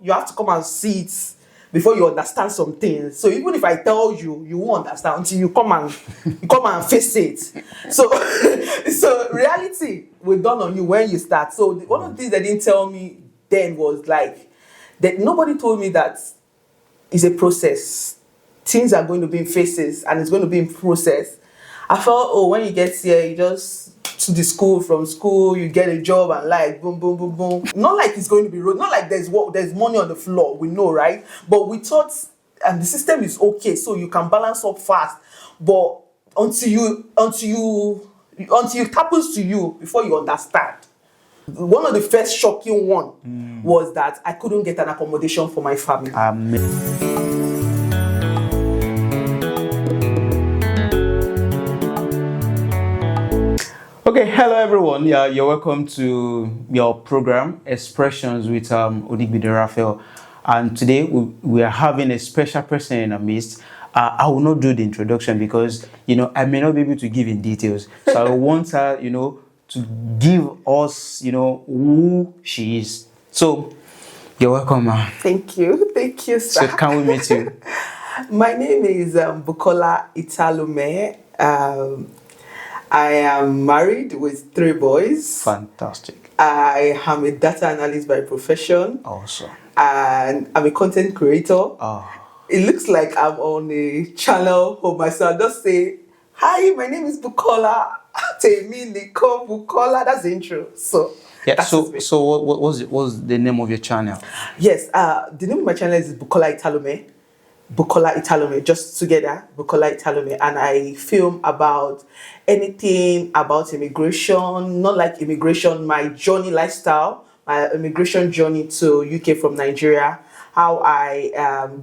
you have to come and see it before you understand some things. So even if I tell you, you won't understand until you come and face it. So so reality will dawn on you when you start. So one of the things they didn't tell me then was like that nobody told me that it's a process. Things are going to be in phases and it's going to be in process. I felt, oh, when you get here, you just to the school, from school, you get a job and like boom, boom, boom, boom. Not like it's going to be road, not like there's money on the floor, we know, right? But we thought the system is okay, so you can balance up fast. But until it happens to you before you understand. One of the first shocking one was that I couldn't get an accommodation for my family. Okay, hello everyone. Yeah, you're welcome to your program Expressions with Odigbide Raphael. And today we are having a special person in our midst. I will not do the introduction because I may not be able to give in details. So I want her, to give us, who she is. So you're welcome, ma'am. Thank you, sir. So can we meet you? My name is Bola Itall. I am married with 3 boys. Fantastic. I am a data analyst by profession. Awesome. And I'm a content creator. Oh. It looks like I'm on a channel of myself. I just say, hi, my name is Bukola. Temi Liko Bukola. That's the intro. So yeah. So what was the name of your channel? Yes. The name of my channel is Bola Itall. Bola Itall, just together, Bola Itall, and I film about anything about immigration, not like immigration, my journey lifestyle, my immigration journey to UK from Nigeria, how I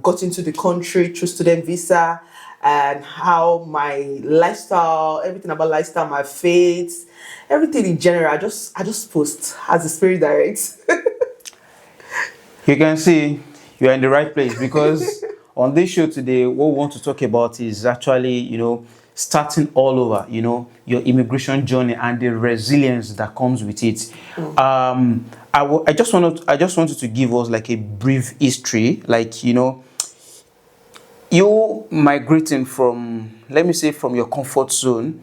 got into the country through student visa, and how my lifestyle, everything about lifestyle, my faith, everything in general. I just post as the spirit directs. You can see you're in the right place because on this show today, what we want to talk about is actually, starting all over, your immigration journey and the resilience that comes with it. I just wanted to give us like a brief history, like, you migrating from, let me say, from your comfort zone,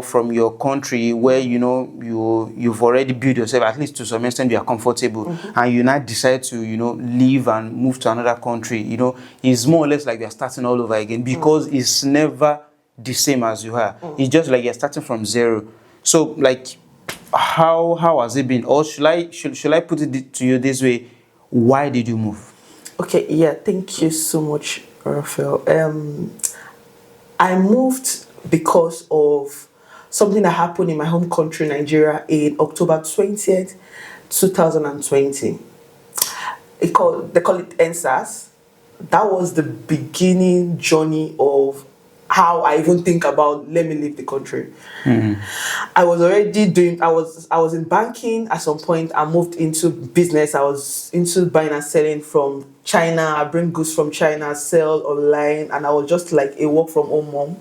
from your country where, you've already built yourself, at least to some extent you are comfortable, and you now decide to, leave and move to another country, it's more or less like you're starting all over again because it's never the same as you are. It's just like you're starting from zero. So, like, how has it been? Or should I put it to you this way? Why did you move? Okay, yeah, thank you so much, Raphael. I moved because of something that happened in my home country, Nigeria, in October 20th, 2020. They call it NSAS. That was the beginning journey of how I even think about let me leave the country. I was already I was in banking at some point. I moved into business. I was into buying and selling from China. I bring goods from China, sell online, and I was just like a work from home mom.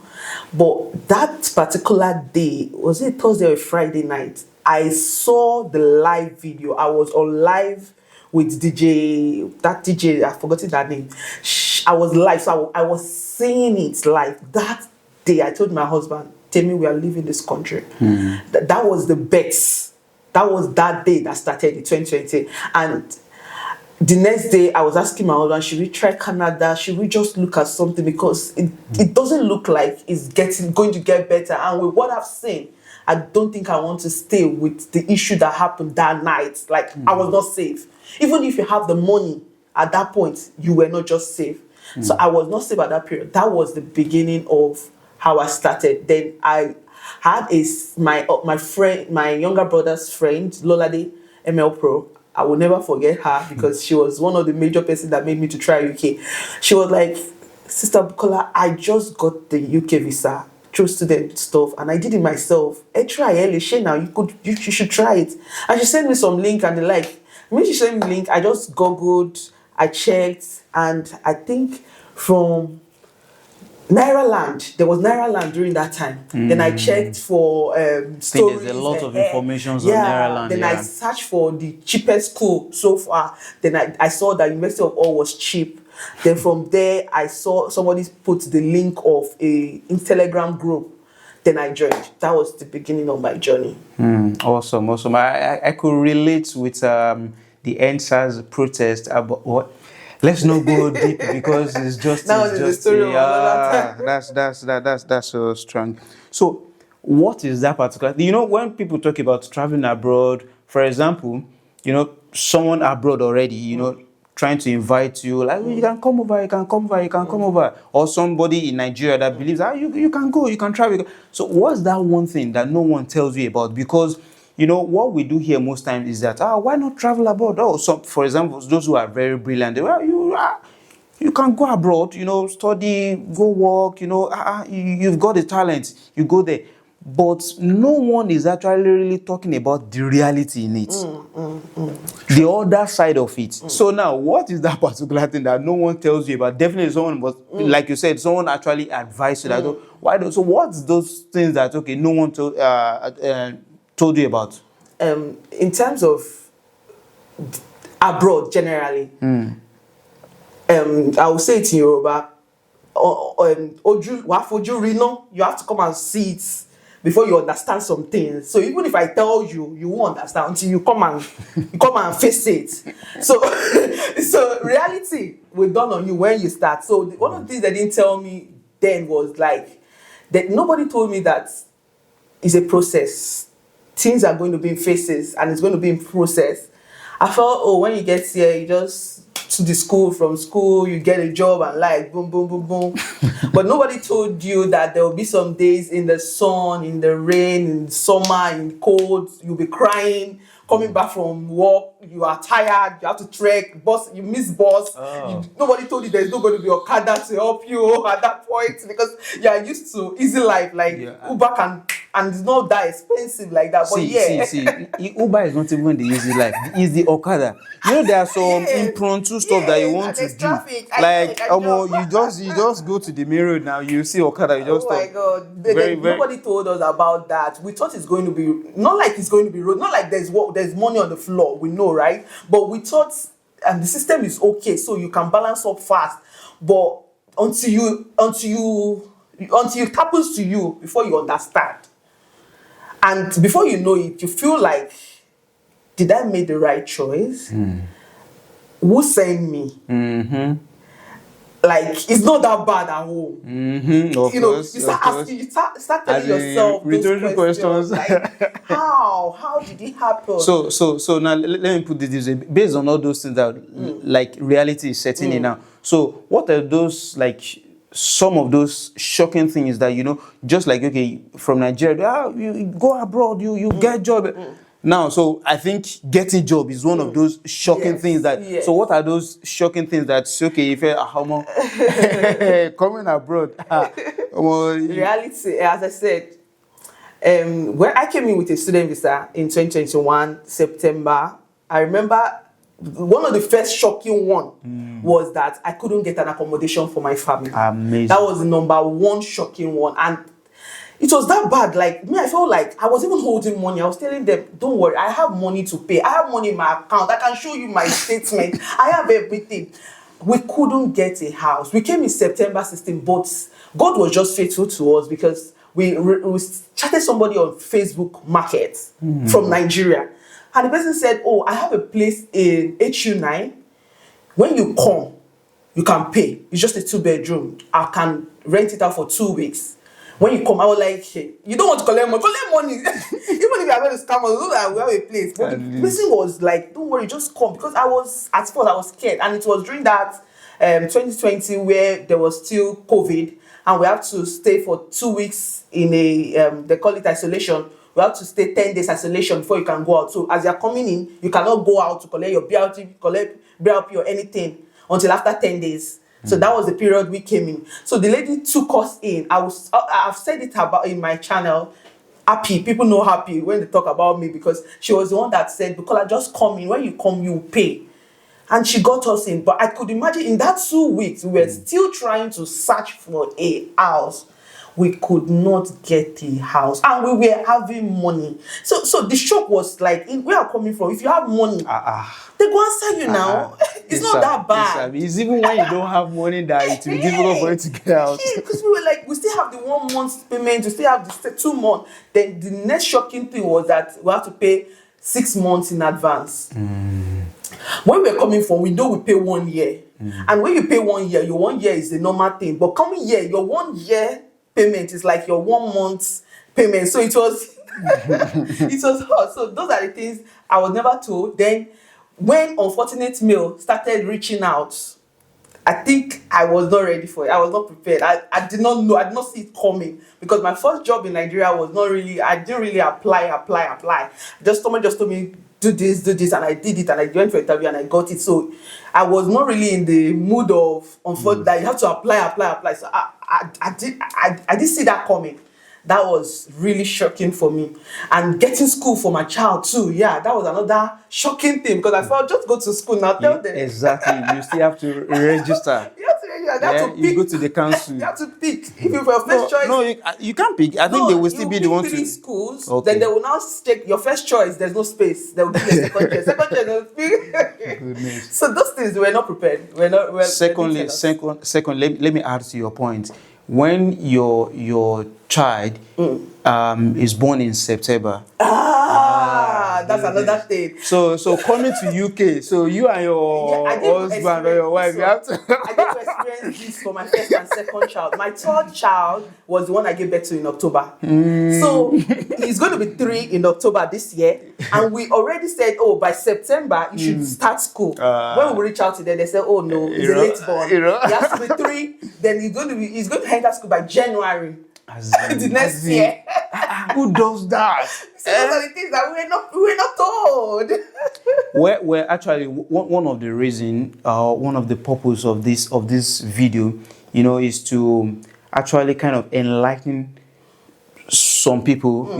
But that particular day, was it Thursday or Friday night, I saw the live video. I was on live with that DJ, I've forgotten that name. I was live, so I was seeing it live. That day, I told my husband, tell me we are leaving this country. That was the bet. That was that day that started in 2020. And the next day, I was asking my husband, should we try Canada? Should we just look at something? Because it doesn't look like it's going to get better. And with what I've seen, I don't think I want to stay with the issue that happened that night. Like, I was not safe. Even if you have the money, at that point, you were not just safe. So I was not safe at that period. That was the beginning of how I started. Then I had my friend, my younger brother's friend, Lolade ML Pro. I will never forget her because she was one of the major persons that made me to try UK. She was like, Sister Bukola, I just got the UK visa through student stuff and I did it myself. Try it now. You should try it. And she sent me some link and when she sent me the link, I just Googled, I checked, and I think from Naira Land. There was Naira Land during that time. Then I checked for stories. There's a lot of information on yeah. Naira Land. Then I searched for the cheapest school so far. Then I saw that University of All was cheap. Then from there, I saw somebody put the link of a Telegram group. Then I joined. That was the beginning of my journey. Awesome. I could relate with the NSAS protest about what. Let's not go deep because it's just the story. That's so strong. So, what is that particular? You know, when people talk about traveling abroad, for example, you know, someone abroad already, you know, trying to invite you, like, you can come over, you can come over, or somebody in Nigeria that believes, you can go, you can travel. So, what's that one thing that no one tells you about? Because you know, what we do here most times is that, why not travel abroad? Oh, so for example, those who are very brilliant, you can go abroad, you know, study, go work, you know, you've got the talent, you go there. But no one is actually really talking about the reality in it, the other side of it. So now, what is that particular thing that no one tells you about? Definitely someone, but like you said, someone actually advised you that, why don't, so what's those things that, okay, no one told you about? In terms of abroad generally, I will say it in Yoruba. You have to come and see it before you understand some things. So even if I tell you, you won't understand until you come and face it. So reality will dawn on you when you start. So one of the things they didn't tell me then was like that nobody told me that it's a process. Things are going to be in phases and it's going to be in process. I felt, when you get here, you just to the school, from school, you get a job and like boom, boom, boom, boom. But nobody told you that there will be some days in the sun, in the rain, in summer, in cold, you'll be crying, coming back from work, you are tired, you have to trek, you miss bus. Nobody told you there's not going to be Okada to help you at that point because you are used to easy life, like Uber and it's not that expensive like that. See, Uber is not even the easy life. It's the Okada. You know, there are some impromptu stuff that you want to do. Traffic. You just go to the main road now. You see Okada. You just my God! Nobody told us about that. We thought it's going to be not like it's going to be road. Not like there's money on the floor. We know, right? But we thought the system is okay, so you can balance up fast. But until it happens to you, before you understand. And before you know it, you feel like, did I make the right choice? Who sent me? Like, it's not that bad at home. You start asking, you start telling yourself those questions. Like, how did it happen? So now let me put this way. Based on all those things that like reality is setting in now. So what are those, like, some of those shocking things that, you know, just like, okay, from Nigeria, you go abroad, you get a job. Now, so I think getting job is one of those shocking things that, so what are those shocking things that's okay if you're coming abroad? Reality, as I said, when I came in with a student visa in 2021, September, I remember one of the first shocking one was that I couldn't get an accommodation for my family. Amazing. That was the number one shocking one. And it was that bad. Like me, I felt like I was even holding money. I was telling them, don't worry, I have money to pay. I have money in my account. I can show you my statement. I have everything. We couldn't get a house. We came in September 16, but God was just faithful to us because we chatted somebody on Facebook Market from Nigeria. And the person said, I have a place in HU9. When you come, you can pay. It's just a 2-bedroom. I can rent it out for 2 weeks. When you come, I was like, hey, you don't want to collect money. Collect money. Even if you are going to scam us, know that we have a place. But the person was like, don't worry, just come. Because at first I was scared. And it was during that 2020 where there was still COVID. And we have to stay for 2 weeks in they call it isolation. We have to stay 10 days isolation before you can go out. So as you're coming in, you cannot go out to collect your BLT, collect BLP or anything until after 10 days. So that was the period we came in. So the lady took us in. I've said it about in my channel. Happy. People know Happy when they talk about me because she was the one that said, Bukola, just come in. When you come, you pay. and she got us in. But I could imagine in that 2 weeks, we were still trying to search for a house. We could not get a house, and we were having money. So the shock was like, where I'm coming from, if you have money, they go answer you now. It's not that bad. It's even when you don't have money that it will be difficult for you to get out. Because we were like, we still have the 1 month payment, we still have the 2 months. Then the next shocking thing was that we have to pay 6 months in advance. When we're coming from, we know we pay 1 year. And when you pay 1 year, your 1 year is the normal thing. But coming here, your 1 year payment is like your 1 month payment. So it was it was hard. So those are the things I was never told. Then when Unfortunate Mail started reaching out, I think I was not ready for it. I was not prepared. I did not know. I did not see it coming, because my first job in Nigeria was not really, I didn't really apply. Someone just told me, do this, and I did it, and I went for an interview and I got it. So I was not really in the mood of that you have to apply. So I did see that coming. That was really shocking for me. And getting school for my child too, that was another shocking thing, because I thought, just go to school now, tell them. Exactly, you still have to register. You have to pick. You go to the council. You have to pick. If you for your first choice. No, you can't pick. I think they will still be the one to. 3 schools. Okay. Then they will now take your first choice. There's no space. They will give you a second choice. Second choice, they'll pick. Goodness. So those things we were not prepared. We're not. Well. Second, let me add to your point. When your child is born in September. That's another thing. So coming to UK, so you and your husband or your wife, you have to. I get to experience this for my first and second child. My third child was the one I gave birth to in October. So he's going to be 3 in October this year, and we already said, by September you should start school. When we reach out to them, they say, oh no, he's a late born. He has to be 3. Then he's going to enter school by January. The next year. Who does that? So those are the things that we were not told. Well, actually, one of the reason, one of the purpose of this video, is to actually kind of enlighten some people,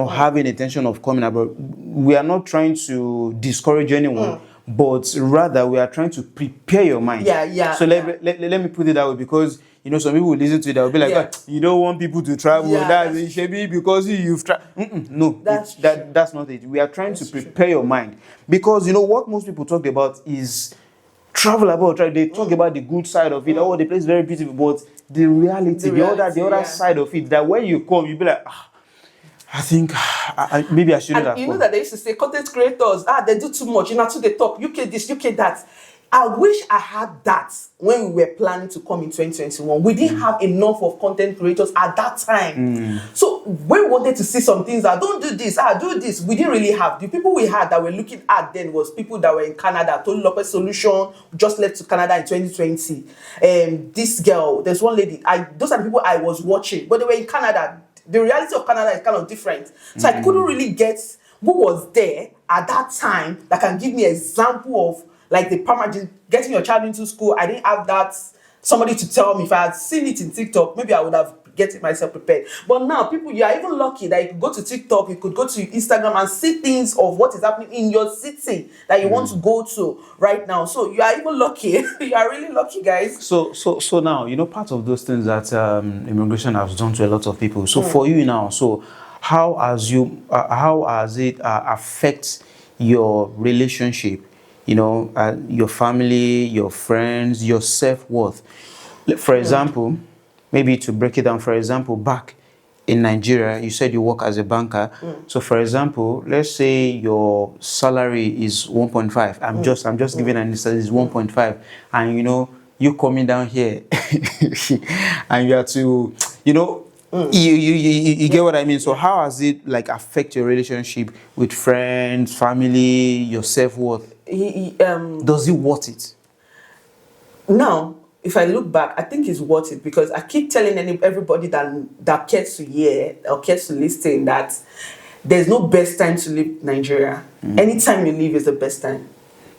having intention of coming abroad. We are not trying to discourage anyone. But rather, we are trying to prepare your mind. So let me put it that way, because some people will listen to it. They'll be like, you don't want people to travel. It should be because you've traveled. No, that's not it. We are trying to prepare your mind, because what most people talk about is travel abroad. They talk about the good side of it. Oh, the place is very beautiful, but the reality, the other side of it, that when you come, you'll be like, I think maybe I shouldn't have. You know that they used to say content creators, they do too much. Too they talk UK this, UK that. I wish I had that when we were planning to come in 2021. We didn't have enough of content creators at that time. So when we wanted to see some things, don't do this, do this, we didn't really have. The people we had that were looking at then was people that were in Canada. Tolu Lopez Solution just left to Canada in 2020. This girl, there's one lady, those are the people I was watching, but they were in Canada. The reality of Canada is kind of different. So I couldn't really get who was there at that time that can give me an example of like the permanent getting your child into school. I didn't have that somebody to tell me. If I had seen it in TikTok, maybe I would have getting myself prepared. But now people, you are even lucky that you could go to TikTok, you could go to Instagram and see things of what is happening in your city that you want to go to right now. So you are even lucky. You are really lucky, guys. So now, part of those things that immigration has done to a lot of people. So for you now, so how has it affect your relationship? Your family, your friends, your self-worth. For example, maybe to break it down, for example, back in Nigeria, you said you work as a banker. So for example, let's say your salary is 1.5. I'm just giving an instance, is 1.5. And you coming down here and you have to, you get what I mean? So how has it affect your relationship with friends, family, your self-worth? Does it worth it? Now, if I look back, I think it's worth it, because I keep telling everybody that cares to hear or cares to listen that there's no best time to leave Nigeria. Anytime you leave is the best time.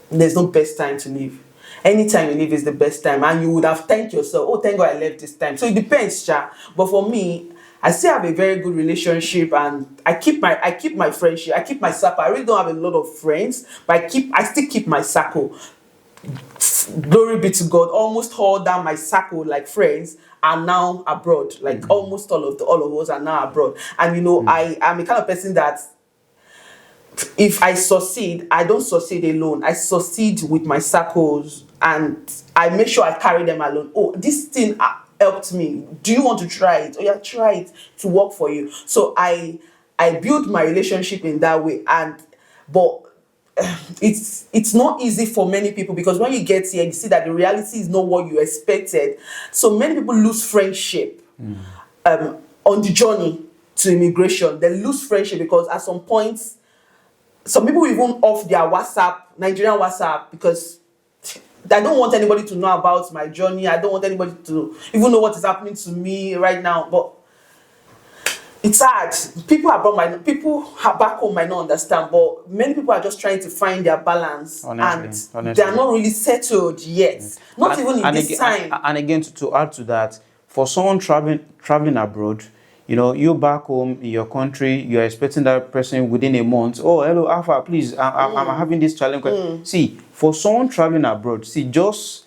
There's no best time to leave. Anytime you leave is the best time, and you would have thanked yourself. Oh, thank God I left this time. So it depends, but for me, I still have a very good relationship, and I keep my friendship. I keep my circle. I really don't have a lot of friends, but I still keep my circle. glory be to God, almost all that my circle, like friends, are now abroad. Like almost all of us are now abroad. And you know, I am a kind of person that if I succeed, I don't succeed alone. I succeed with my circles, and I make sure I carry them along. Oh, this thing helped me. Do you want to try it? Oh yeah, try it to work for you. So I build my relationship in that way, but it's not easy for many people, because when you get here, you see that the reality is not what you expected. So many people lose friendship on the journey to immigration. They lose friendship because at some point, some people even off their WhatsApp, Nigerian WhatsApp, because I don't want anybody to know about my journey. I don't want anybody to even know what is happening to me right now. But it's hard. People back home might not understand, but many people are just trying to find their balance, honestly. They are not really settled yet. Not even in this time. And again, to add to that, for someone traveling abroad, you know, you back home in your country, you're expecting that person within a month. Oh, hello, Alpha, please, I'm having this challenge. See, for someone traveling abroad, just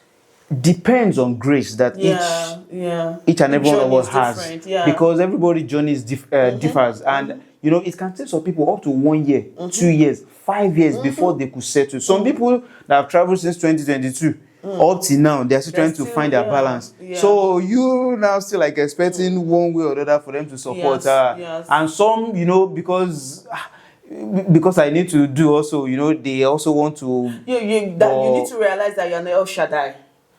depends on grace that each and every one of us has, because everybody's journey differs, and you know, it can take some people up to 1 year, 2 years, 5 years before they could settle. Some people that have traveled since 2022 up till now, they're still trying to find their balance. So you now still like expecting one way or the other for them to support her. And some, you know, because I need to do also, you know, they also want to. You need to realize that you're not El Shaddai.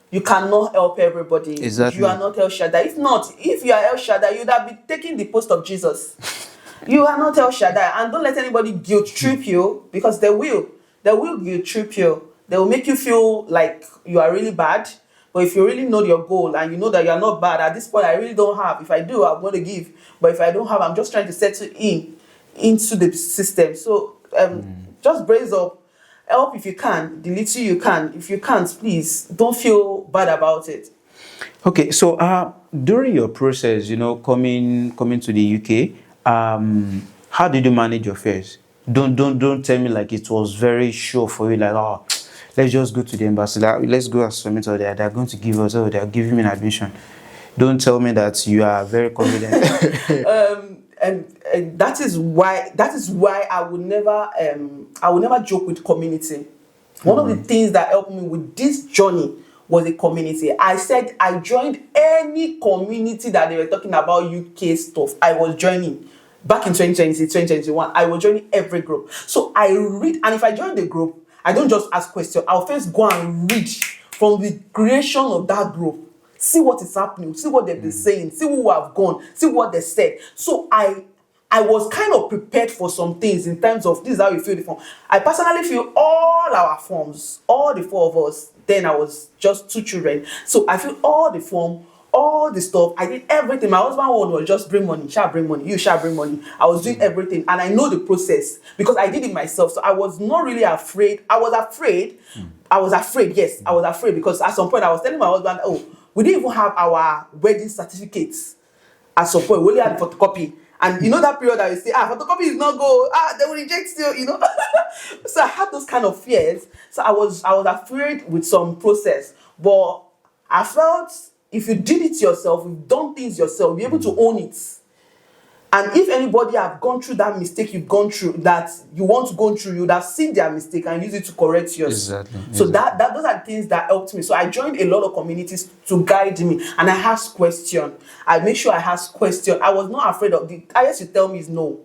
You cannot help everybody. Exactly. You are not El Shaddai. If you are El Shaddai, you'd have been taking the post of Jesus. You are not El Shaddai. And don't let anybody guilt trip you, because they will. They will guilt trip you. They will make you feel like you are really bad. But if you really know your goal and you know that you are not bad, at this point I really don't have. If I do, I'm going to give. But if I don't have, I'm just trying to settle into the system. So just brace up. Help if you can, the little you can. If you can't, please don't feel bad about it. Okay, so during your process, you know, coming to the UK, how did you manage your affairs? Don't tell me like it was very sure for you, like, oh, let's just go to the embassy, let's go and submit, or they're going to give us, or they're giving me an admission. Don't tell me that you are very confident. And that is why I would never joke with community. One of the things that helped me with this journey was a community. I said I joined any community that they were talking about UK stuff. I was joining. Back in 2020, 2021, I was joining every group. So I read, and if I join the group, I don't just ask questions. I'll first go and read from the creation of that group. See what is happening, see what they've been saying, see who have gone, see what they said. So I was kind of prepared for some things in terms of this is how you fill the form. I personally fill all our forms, all the four of us. Then I was just 2 children. So I filled all the form, all the stuff. I did everything. My husband one was just bring money, shall bring money, you shall bring money. I was doing everything, and I know the process because I did it myself. So I was not really afraid. I was afraid, yes. I was afraid because at some point I was telling my husband, oh, we didn't even have our wedding certificates at some point. We only had photocopy. And you know that period that you say, photocopy is not go, they will reject you, you know. So I had those kind of fears. So I was afraid with some process. But I felt if you did it yourself, you've done things yourself, you'll be able to own it. And if anybody have gone through that mistake you've gone through, that you want to go through, you would have seen their mistake and use it to correct yours. Exactly. So that those are things that helped me. So I joined a lot of communities to guide me, and I asked questions. I made sure I asked questions. I was not afraid of the highest you tell me is no.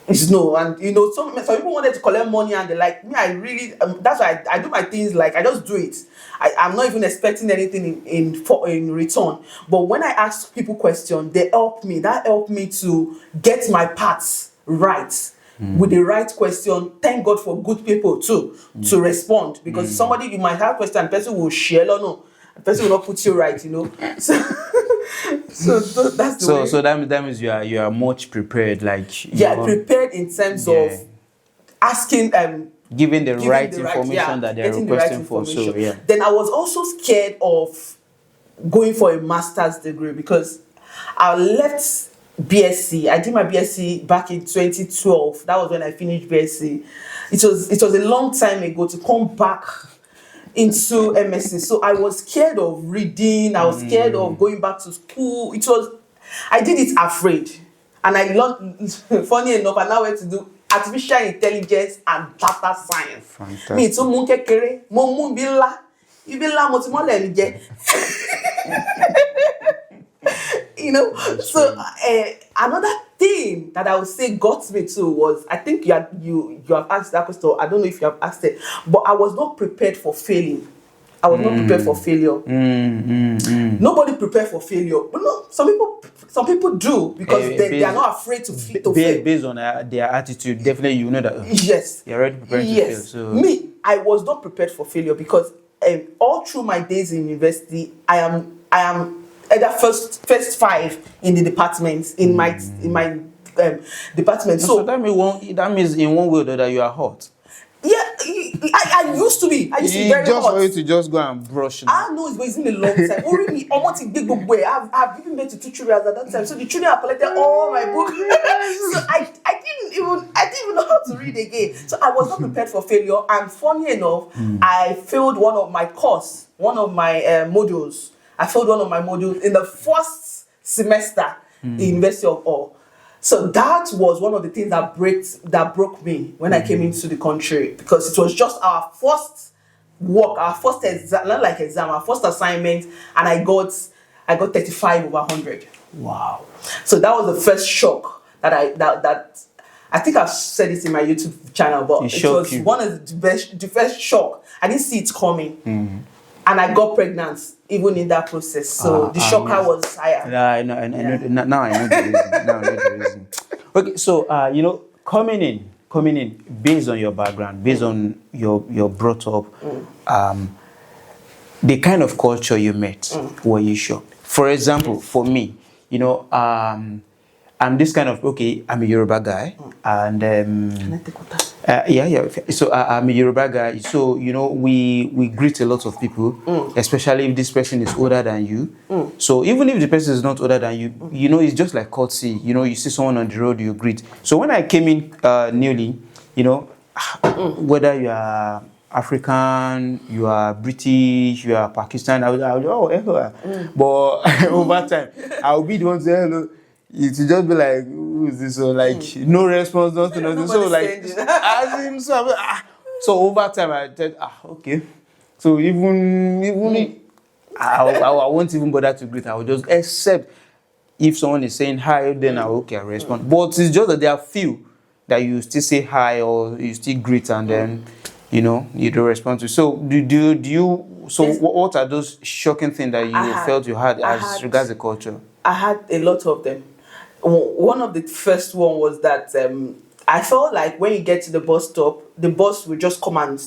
It's no. And you know, some people wanted to collect money, and they're like, me, I really that's why I do my things, like I just do it. I'm not even expecting anything in return. But when I ask people questions, they help me. That helped me to get my paths right. With the right question. Thank God for good people too to respond, because somebody you might have a question, the person will share or no, the person will not put you right, you know. So that's the way. So that means you are much prepared, like prepared in terms of asking giving the right information that they're requesting for. So then I was also scared of going for a master's degree because I left BSc. I did my BSc back in 2012. That was when I finished BSc. It was a long time ago. To come back into MSc. So I was scared of reading. I was scared of going back to school. I did it afraid. And I learned, funny enough, I now went to do artificial intelligence and data science. Fantastic. Me too, mo kékeré, mo mú bí ńlá, ibi ńlá mo ti mọ́lẹ̀ mi jẹ. You know, so another thing that I would say got me too was, I think you have asked that question. I don't know if you have asked it, but I was not prepared for failing. I was not prepared for failure. Nobody prepared for failure. But no, some people do, because they are not afraid to fail. Based on their attitude, definitely you know that. Yes. You're already prepared to fail. So. Me, I was not prepared for failure, because all through my days in university, I am either first five in the department in my department. So that means in one way or the other you are hot. Yeah, I used to be. I used to be very just hot. For you to just go and brush. I know it's been a long time. Already, almost a big book way. I've given birth to 2 children at that time, so the children have collected all my books. So I didn't even know how to read again. So I was not prepared for failure. And funny enough, I failed one of my modules. I failed one of my modules in the first semester in University of Hull. So that was one of the things that broke me when I came into the country, because it was just our first work, our first exam, not like exam, our first assignment, and I got 35 over 100. Wow. So that was the first shock that I think I've said it in my YouTube channel, but it was one of the first shock. I didn't see it coming. And I got pregnant even in that process. So the shocker was higher. Now I know the reason. Okay, so coming in based on your background, based on your brought up, the kind of culture you met, were you shocked? For example, for me, I'm this kind of, I'm a Yoruba guy, and Can I take water? So I'm a Yoruba guy. So we greet a lot of people, especially if this person is older than you. So even if the person is not older than you, it's just like courtesy. You see someone on the road, you greet. So when I came in newly, whether you are African, you are British, you are Pakistan, I would hello. But over time, I'll be the one to say hello. It will just be like, who is this? So like, no response, nothing. So like, so over time I said, okay. So even I won't even bother to greet. I will just accept if someone is saying hi, then I respond. But it's just that there are few that you still say hi or you still greet and then you don't respond to. So do you? So what are those shocking things that you felt you had as regards the culture? I had a lot of them. One of the first one was that I felt like when you get to the bus stop, the bus will just come and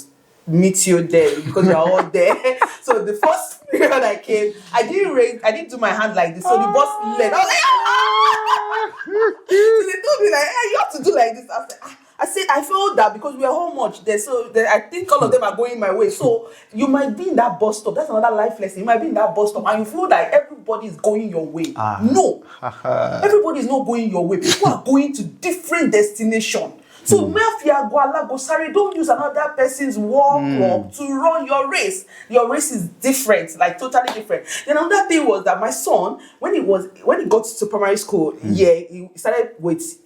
meet you there because you're all there. So the first period I came, I didn't do my hand like this. So the bus led. I was like, So they told me like, hey, you have to do like this. I said, I felt that because we are how much there. So I think all of them are going my way. So you might be in that bus stop. That's another life lesson. You might be in that bus stop and you feel like everybody is going your way. No. Everybody is not going your way. People are going to different destinations. So don't use another person's walk to run your race. Your race is different, like totally different. Then another thing was that my son, when he got to primary school, he started with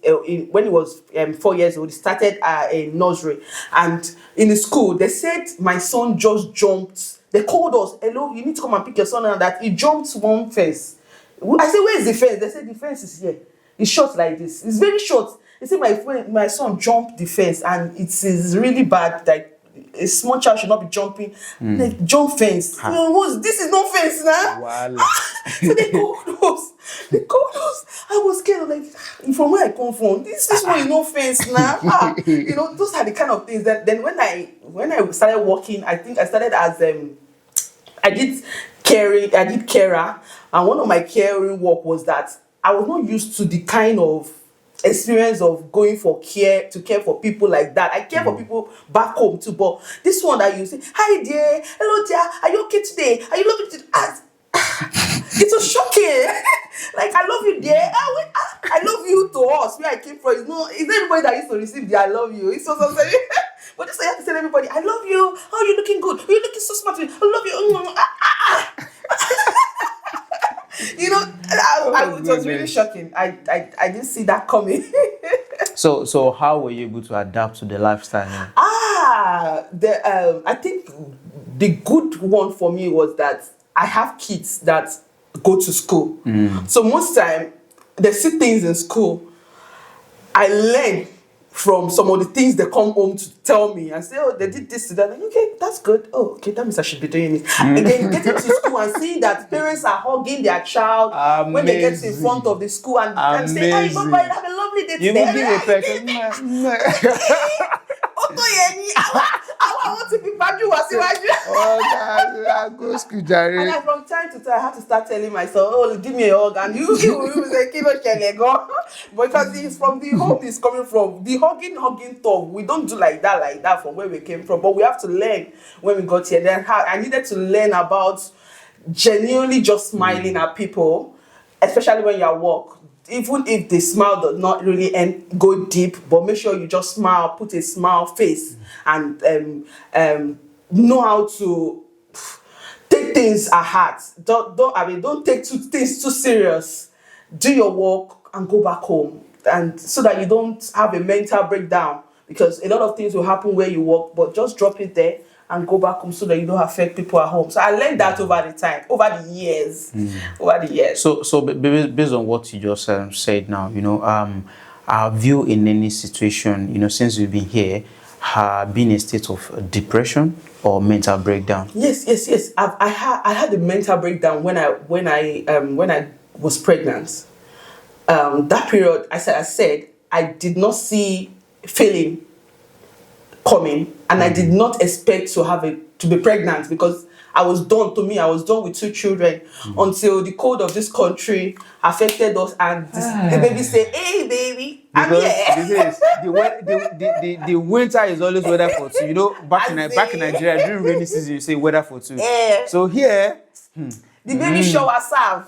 when he was 4 years old. He started a nursery, and in the school they said my son just jumped. They called us, hello, you need to come and pick your son, and that he jumped one fence. I said, where is the fence? They said the fence is here. It's short like this. It's very short. They say my son jumped the fence and it is really bad. Like a small child should not be jumping. Like jump fence. This is no fence now. Wow. So they called us. I was scared. Like from where I come from, this one is no fence now. Those are the kind of things that then when I started working, I think I started as I did carer, and one of my caring work was that I was not used to the kind of experience of going to care for people like that. I care for people back home too, but this one that you say, hi dear, hello dear, are you okay today? Are you loving today? It was shocking. Like, I love you dear. I love you to us where I came from. It's not everybody that used to receive the I love you. It's so but But this I have to tell everybody, I love you. Oh, you're looking good. You're looking so smart. I love you. You know, it was really shocking. I didn't see that coming. So how were you able to adapt to the lifestyle? I think the good one for me was that I have kids that go to school. So most time they see things in school. I learn from some of the things they come home to tell me and say, oh, they did this to that. Like, okay, that's good. Oh, okay, that means I should be doing it. And then getting to school and seeing that parents are hugging their child when they get in front of the school and say, hey, bye-bye, have a lovely day today. You will give a person. I want to be bad. And from time to time, I have to start telling myself, oh, give me a hug. And you say, because it's from the home it's coming from. The hugging talk, we don't do like that from where we came from. But we have to learn when we got here. Then I needed to learn about genuinely just smiling at people, especially when you're at work. Even if the smile does not really go deep, but make sure you just smile, put a smile face, and know how to take things at heart. Don't take things too serious. Do your work and go back home, and so that you don't have a mental breakdown, because a lot of things will happen where you work, but just drop it there and go back home so that you don't affect people at home. So I learned that over the years. So based on what you just said now, our view in any situation, since we've been here, have been a state of depression or mental breakdown. Yes. I had a mental breakdown when I was pregnant. That period, I said I did not see failing coming, and I did not expect to be pregnant, because I was done with 2 children until the cold of this country affected us, and the baby said, hey baby, I'm here. The winter is always weather for 2. Back in Nigeria during rainy season, you say weather for 2. So here the baby show herself.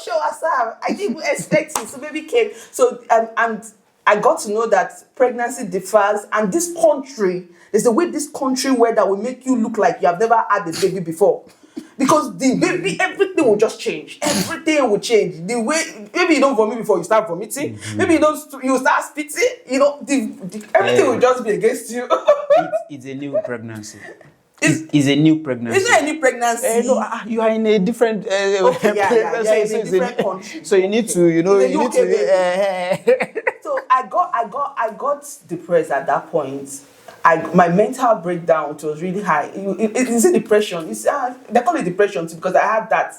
Show herself. I didn't expect it. So baby came. So and I got to know that pregnancy differs, and this country, there's a way this country weather will make you look like you have never had a baby before. Because the baby, everything will just change. Everything will change. The way, maybe you don't vomit before you start vomiting. Maybe you start spitting. Everything will just be against you. It's a new pregnancy. It's a new pregnancy. It's not a new pregnancy. No, you are in a different in a different country. So you need to, So I got depressed at that point. My mental breakdown was really high. It's a depression. They call it depression because I had that.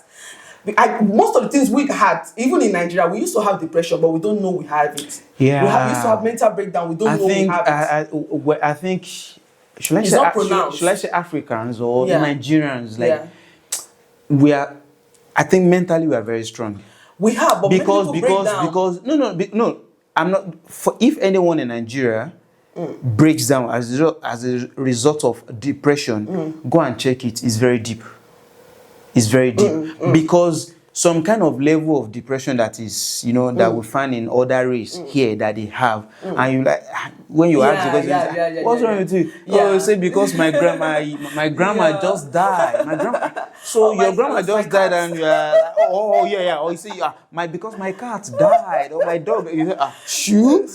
Most of the things we had, even in Nigeria, we used to have depression, but we don't know we have it. Yeah. We used to have mental breakdown. We don't know we have it. I think. Should I say Africans or Nigerians? I think mentally we are very strong. We have, but because no, I'm not. If anyone in Nigeria breaks down as a result of depression, go and check it. It's very deep. It's very deep because some kind of level of depression that is, that we find in other race here that they have, and you when you ask the question, what's wrong with you? Oh, you say because my grandma just died. My grandma. So your grandma just died, and you are or you say because my cat died or my dog. You say shoot.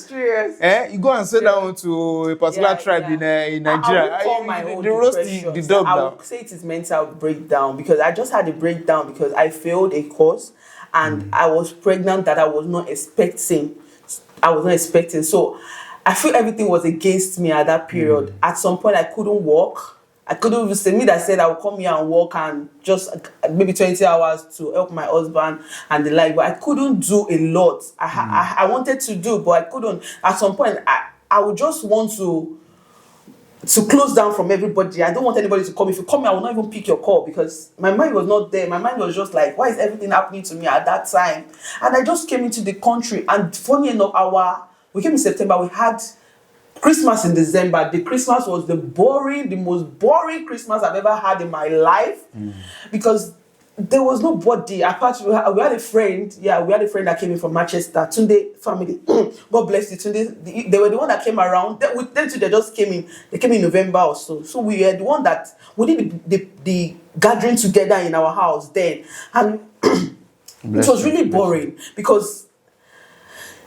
You go and sit down to a particular tribe in Nigeria. I call my own depression. The dog I would say it is mental breakdown, because I just had a breakdown because I failed a course and I was pregnant that I was not expecting. So I feel everything was against me at that period. At some point I couldn't walk. I couldn't even say me that said I would come here and work and just maybe 20 hours to help my husband and the like, but I couldn't do a lot. I wanted to do, but I couldn't. At some point I would just want to close down from everybody. I don't want anybody to come. If you call me, I will not even pick your call, because my mind was not there. My mind was just like, why is everything happening to me at that time? And I just came into the country, and funny enough, we came in September, we had Christmas in December. The Christmas was the most boring Christmas I've ever had in my life, because there was nobody apart. We had a friend. Yeah, we had a friend that came in from Manchester. Tunde family. God bless you, Tunde. They were the one that came around. With them too, they just came in. They came in November or so. So we were the one that we did the gathering together in our house then, and it was really boring because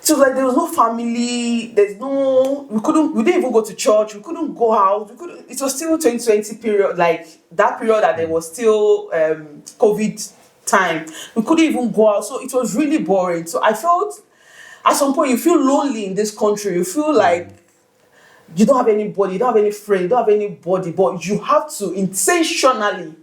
it was like there was no family. There's no. We didn't even go to church. We couldn't go out. We couldn't. It was still 2020 period, like that period that there was still COVID time. We couldn't even go out, so it was really boring. So I felt at some point you feel lonely in this country. You feel like you don't have anybody, you don't have any friend, you don't have anybody, but you have to intentionally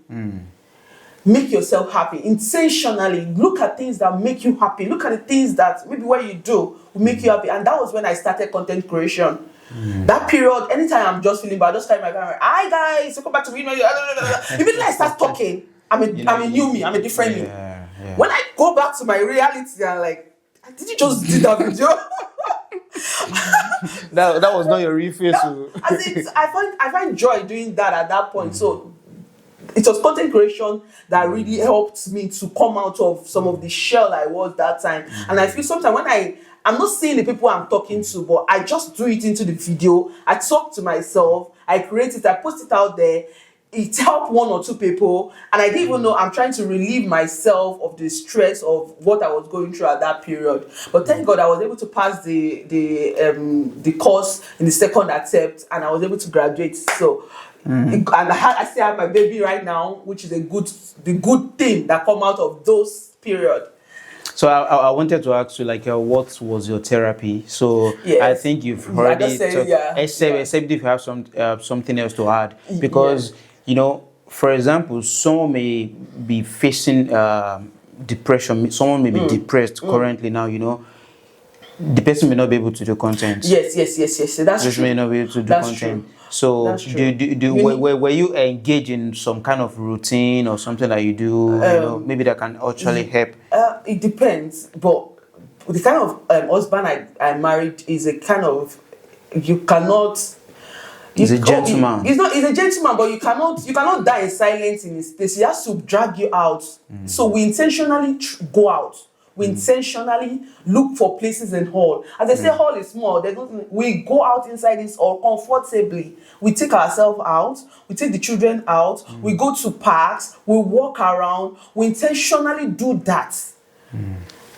make yourself happy. Intentionally look at things that make you happy. Look at the things that maybe what you do will make you happy. And that was when I started content creation. That period, anytime I'm just feeling bad, I just carry my camera. Hi guys, welcome back to me. Immediately I start talking. I'm a new me. I'm a different me. When I go back to my reality, I'm like, did you just do that video? that was not your real face. I find joy doing that at that point. So it was content creation that really helped me to come out of some of the shell I was that time. And I feel sometimes when I'm not seeing the people I'm talking to, but I just do it into the video. I talk to myself, I create it, I post it out there. It helped one or two people, and I didn't even know I'm trying to relieve myself of the stress of what I was going through at that period. But thank God I was able to pass the course in the second attempt, and I was able to graduate. So, and I still have my baby right now, which is the good thing that come out of those period. So I wanted to ask you, like, what was your therapy? So yes. I think you've already talked, except if you have something else to add, because you know, for example, someone may be facing depression. Someone may be depressed currently now. You know, the person may not be able to do content. Yes. That's true. May not be able to do content. True. So, were you engaged in some kind of routine or something that you do? You know, maybe that can actually help. It depends, but the kind of husband I married is a kind of you cannot. He's a gentleman. He's a gentleman, but you cannot die in silence in his place. He has to drag you out. So we intentionally go out. We intentionally look for places in hall. As I say, hall is small. We go out inside this hall comfortably. We take ourselves out. We take the children out. We go to parks. We walk around. We intentionally do that.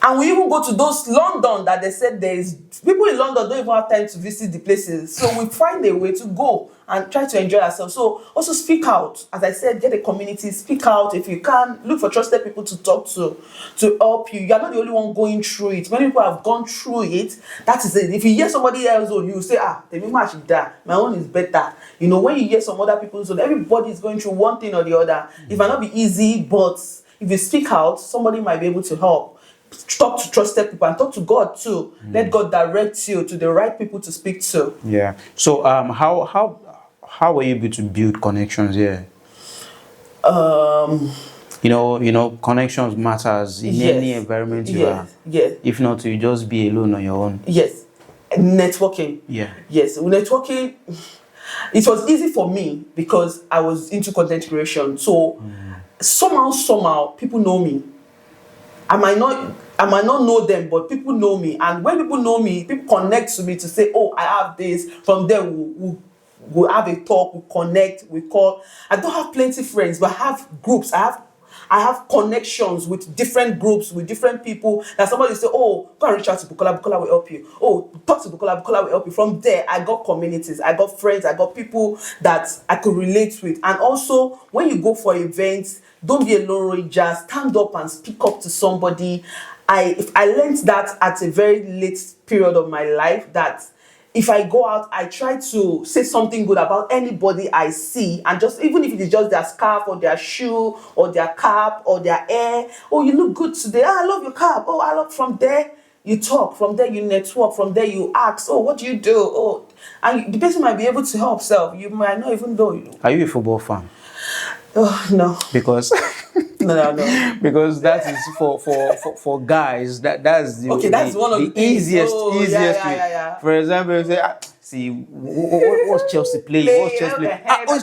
And we even go to those London that they said there is people in London don't even have time to visit the places. So we find a way to go and try to enjoy ourselves. So also speak out. As I said, get a community, speak out if you can. Look for trusted people to talk to help you. You are not the only one going through it. Many people have gone through it. That is it. If you hear somebody else on, you say, my own is better. You know, when you hear some other people's on, everybody is going through one thing or the other. It might not be easy, but if you speak out, somebody might be able to help. Talk to trusted people and talk to God too. Let God direct you to the right people to speak to. Yeah. So how were you able to build connections here? You know, connections matters in any environment you are. Yes. If not, you just be alone on your own. Yes. Networking. Yeah. Yes. Networking. It was easy for me because I was into content creation. So somehow people know me. I might not know them, but people know me. And when people know me, people connect to me to say, oh, I have this. From there, we'll have a talk, we'll connect, we call. I don't have plenty of friends, but I have groups. I have connections with different groups, with different people. That somebody say, oh, go and reach out to Bukola will help you. Oh, talk to Bukola will help you. From there, I got communities, I got friends, I got people that I could relate with. And also, when you go for events, don't be a lone ranger. Stand up and speak up to somebody. I learned that at a very late period of my life, that if I go out, I try to say something good about anybody I see, and just even if it is just their scarf or their shoe or their cap or their hair. Oh, you look good today. Oh, I love your cap. Oh, I love. From there you talk. From there you network. From there you ask. Oh, what do you do? Oh, and the person might be able to help self. You might not even know. Are you a football fan? Oh no. Because no. Because that is for guys. That's the that's one of the easiest easiest way. Yeah. For example, you say, see, what's Chelsea playing? What's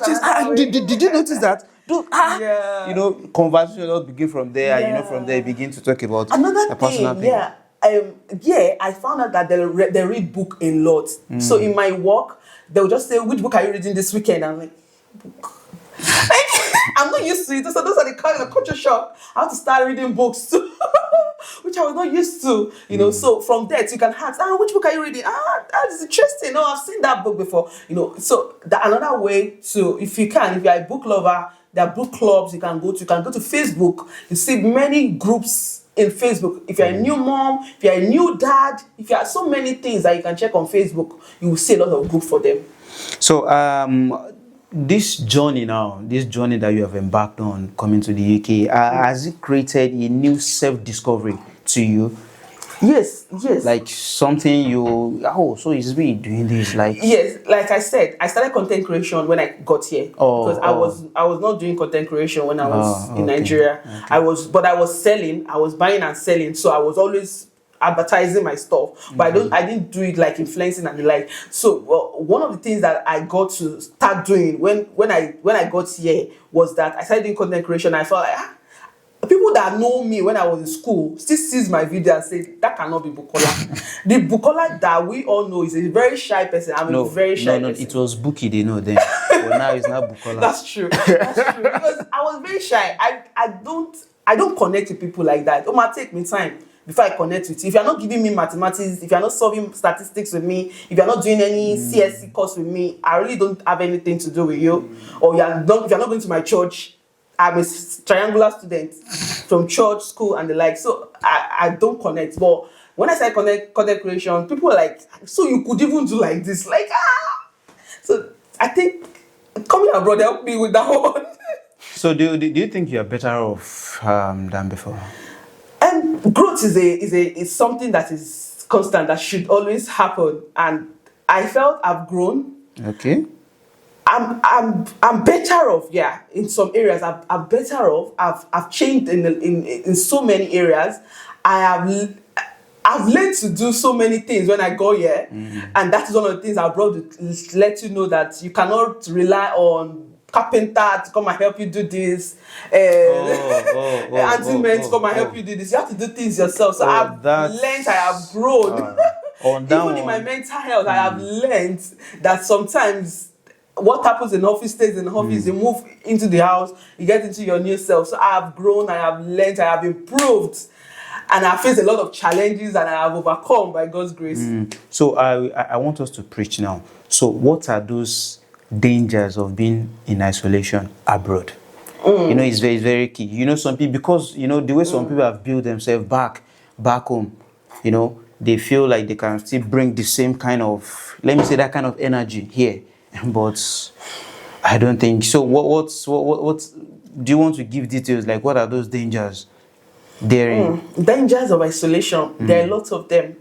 Chelsea playing? Did you notice that? Yeah. You know, conversation will begin from there, and you know, Yeah. from there, begin to talk about Another a personal thing, thing. yeah. I found out that they read book a lot. So in my work, they'll just say, which book are you reading this weekend? I'm like, book. I'm not used to it. So those are the kind of culture shock. I have to start reading books too, which I was not used to. You know, so from there you can ask, which book are you reading? That is interesting. No, I've seen that book before. You know, so another way to, if you are a book lover, there are book clubs you can go to. You can go to Facebook. You see many groups in Facebook. If you're a new mom, if you're a new dad, if you have so many things that you can check on Facebook, you will see a lot of groups for them. So this journey that you have embarked on coming to the UK, has it created a new self-discovery to you? Yes. Like something so it's me doing this, like. Yes, like I said, I started content creation when I got here. Because I was not doing content creation when I was in Nigeria. Okay. I was selling, I was buying and selling, so I was always advertising my stuff. But I didn't do it like influencing and the like. So one of the things that I got to start doing when I got here was that I started doing content creation. I felt like people that know me when I was in school still sees my video and say that cannot be Bukola. The Bukola that we all know is a very shy person. I'm a very shy person. It was Buki, they know then. But now it's not Bukola. That's true. Because I was very shy. I don't connect with people like that. It might take me time before I connect with you. If you're not giving me mathematics, if you're not solving statistics with me, if you're not doing any CSC course with me, I really don't have anything to do with you. Or if you're not going to my church, I'm a triangular student from church, school, and the like. So I don't connect. But when I say content creation, people are like, so you could even do like this, like So I think coming abroad helped me with that one. So do you think you are better off than before? And growth is something that is constant, that should always happen. And I felt I've grown. Okay. I'm better off, in some areas. I'm better off. I've changed in so many areas. I've learned to do so many things when I go here, and that is one of the things I brought to let you know that you cannot rely on carpenter to come and help you do this. Auntie men to come and help you do this. You have to do things yourself. So I've learned. I have grown. Even in my mental health, I have learned that sometimes what happens in office stays in office. You move into the house, you get into your new self. So I have grown, I have learned, I have improved, and I faced a lot of challenges, and I have overcome by God's grace. So I want us to preach now. So what are those dangers of being in isolation abroad? You know, it's very, very key. You know, some people, because you know the way some people have built themselves back home, you know, they feel like they can still bring the same kind of, let me say, that kind of energy here. But I don't think so. What do you want to give details? Like, what are those dangers there? Dangers of isolation. There are lots of them.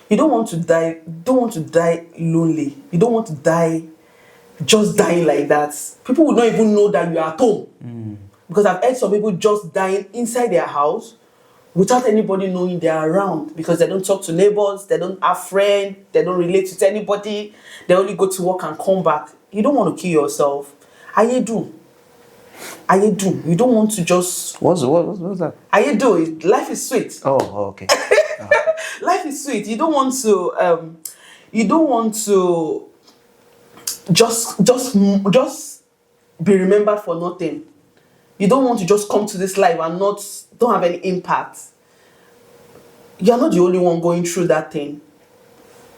You don't want to die. Don't want to die lonely. You don't want to die just dying like that. People will not even know that you are at home. Because I've heard some people just dying inside their house without anybody knowing they're around, because they don't talk to neighbors, they don't have friends, they don't relate with anybody, they only go to work and come back. You don't want to kill yourself. You do. You don't want to just... What's that? You do. Life is sweet. Oh, okay. Life is sweet. You don't want to just be remembered for nothing. You don't want to just come to this life and don't have any impact. You're not the only one going through that thing.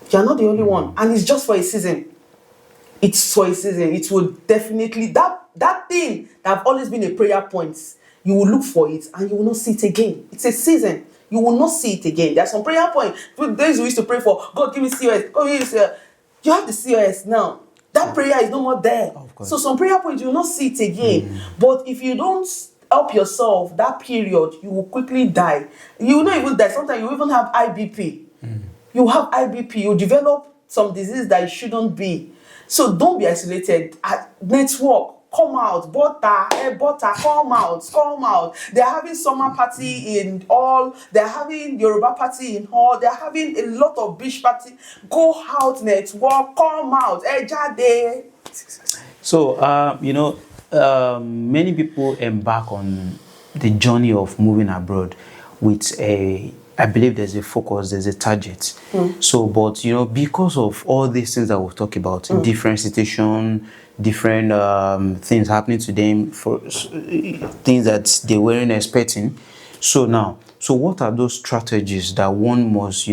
You're not the only one. And it's just for a season. It's for a season. It will definitely, that thing that have always been a prayer point, you will look for it and you will not see it again. It's a season. You will not see it again. There's some prayer points. Days we used to pray for, God give me COS. God give me COS. You have the COS now. That prayer is no more there. So some prayer points, you will not see it again. But if you don't help yourself, that period, you will quickly die. You will not even die. Sometimes you even have IBP. You have IBP. You develop some disease that it shouldn't be. So don't be isolated. Network. Come out, butter, come out. They're having summer party in all. They're having Yoruba party in all. They're having a lot of beach party. Go out, network, come out. Jade. So, you know, many people embark on the journey of moving abroad with I believe there's a focus, there's a target. So, but because of all these things that we've talked about, different situation, different things happening to them, for things that they weren't expecting. So now, so what are those strategies that one must,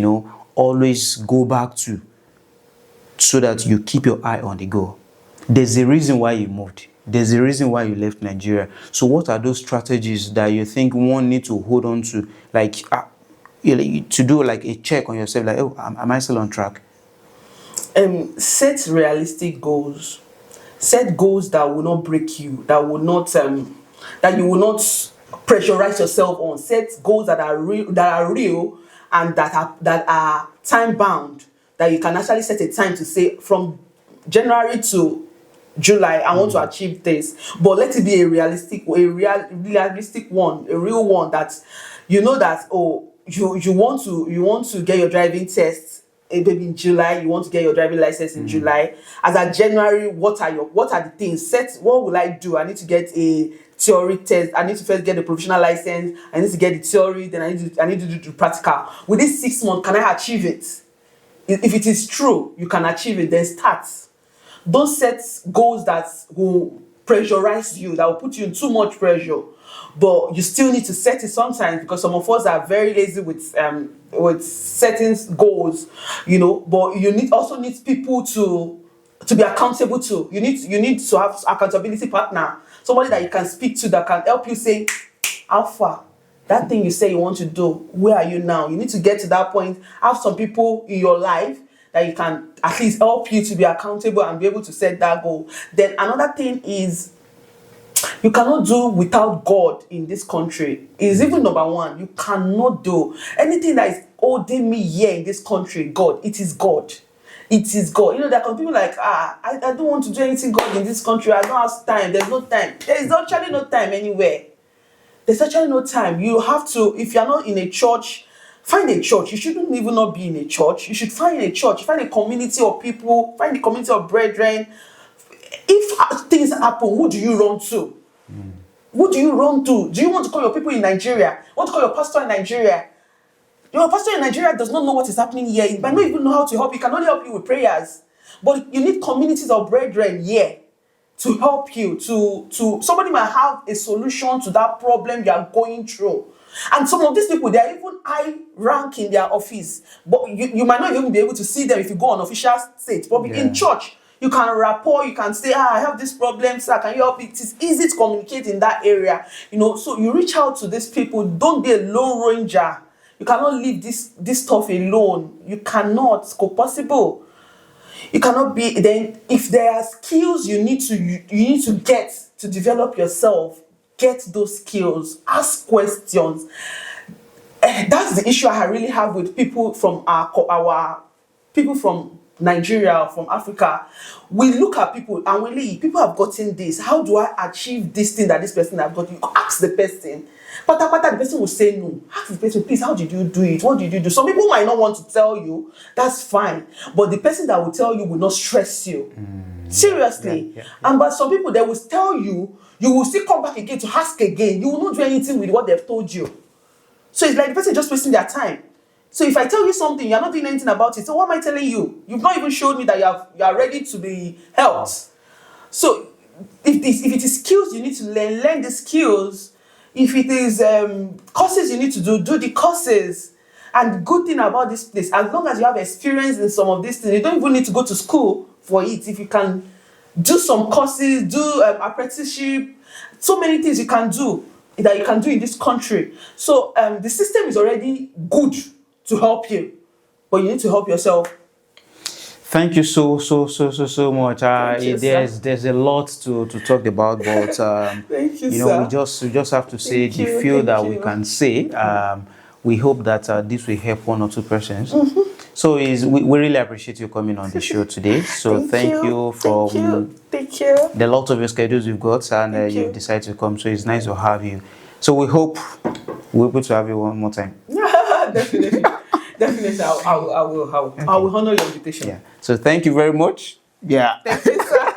always go back to, so that you keep your eye on the goal? There's a reason why you moved. There's a reason why you left Nigeria. So what are those strategies that you think one need to hold on to, like to do like a check on yourself, like, oh, am I still on track? Set realistic goals. Set goals that will not break you, that will not that you will not pressurize yourself on. Set goals that are real, and that are time bound. That you can actually set a time to say, from January to July, I want to achieve this. But let it be a realistic one, a real one, that that, oh, you want to get your driving test maybe in July. You want to get your driving license in July. As of January, what are the things? Set, what will I do? I need to get a theory test. I need to first get a provisional license. I need to get the theory. Then I need to do the practical. Within 6 months, can I achieve it? If it is true, you can achieve it, then start. Don't set goals that will pressurize you, that will put you in too much pressure. But you still need to set it sometimes, because some of us are very lazy with setting goals, But you also need people to be accountable to. You need to have accountability partner, somebody that you can speak to, that can help you say, how far? That thing you say you want to do, where are you now? You need to get to that point. Have some people in your life that you can at least help you to be accountable and be able to set that goal. Then another thing is, you cannot do without God in this country. Is even number one. You cannot do anything that is holding me here in this country. God, it is God. It is God. There are some people like, I don't want to do anything God in this country. I don't have time. There's no time. There is actually no time anywhere. There's actually no time. You have to, if you're not in a church, find a church. You shouldn't even not be in a church. You should find a church. Find a community of people. Find a community of brethren. If things happen, who do you run to? Who do you run to? Do you want to call your people in Nigeria? You want to call your pastor in Nigeria? Your pastor in Nigeria does not know what is happening here. He might not even know how to help you. He can only help you with prayers. But you need communities of brethren here to help you. To somebody might have a solution to that problem you are going through. And some of these people, they are even high rank in their office. But you might not even be able to see them if you go on official state. But in church, you can rapport, you can say, I have this problem, sir, can you help me? It is easy to communicate in that area. So you reach out to these people. Don't be a lone ranger. You cannot leave this stuff alone. You cannot. It's possible. You cannot be. Then if there are skills you need to get to develop yourself, get those skills. Ask questions. That's the issue I really have with people from our people from Nigeria, from Africa. We look at people and we leave. People have gotten this. How do I achieve this thing that this person has got? You ask the person. But the person will say no. Ask the person, please, how did you do it? What did you do? Some people might not want to tell you. That's fine. But the person that will tell you will not stress you. Seriously. But some people, they will tell you, you will still come back again to ask again. You will not do anything with what they've told you. So it's like the person just wasting their time. So if I tell you something, you're not doing anything about it. So what am I telling you? You've not even showed me that you are ready to be helped. So if it is skills you need to learn the skills. If it is courses you need to do the courses. And the good thing about this place, as long as you have experience in some of these things, you don't even need to go to school for it. If you can do some courses, do apprenticeship, so many things you can do that you can do in this country. So the system is already good to help you, but you need to help yourself. Thank you so much. There's a lot to talk about, but Thank you, sir. we just have to say the few that we can say. We hope that this will help one or two persons. So we really appreciate you coming on the show today. So thank you for the lot of your schedules you've got, and you've decided to come. So it's nice to have you. So we hope we're able to have you one more time. Definitely. Definitely, I will honor your invitation. So thank you very much. Thank you, sir.